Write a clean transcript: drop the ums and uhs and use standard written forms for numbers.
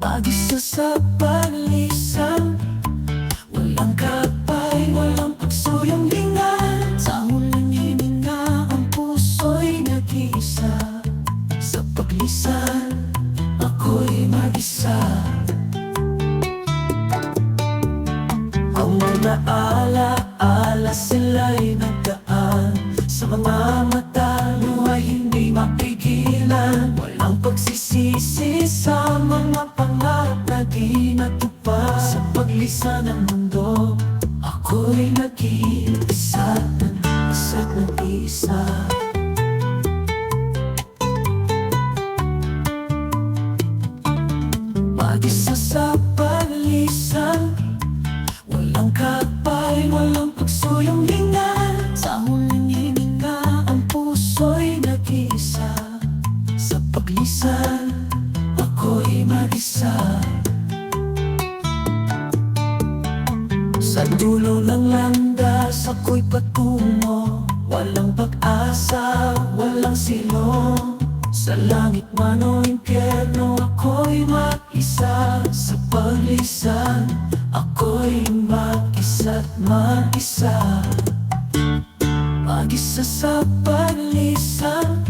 Mag-isa sa palisan, walang kapay, walang pagsuyong lingan. Sa huling hininga, ang puso'y nag-iisa. Sa paglisan, ako'y mag-isa. Ang mga ala-ala sila'y nagdaan sa mga mata, luhay hindi mapigilan. Walang pagsisisi sa mga pangarap na di natupad. Sa paglisan ng mundo, ako'y nag-iisa, isa't nag-isa. Mag-isa sa palisan, walang kapay, walang pagsuyong lingan. Sa huling hininga, ang puso'y nag-iisa. Sa paglisan, ako'y mag-isa. Sa dulo ng landas, ako'y patungo. Walang pag-asa, walang silong. Sa langit man o impyerno, ako'y mag-isa. Sa paglisan, ako'y mag-isa't mag-isa. Mag-isa sa paglisan,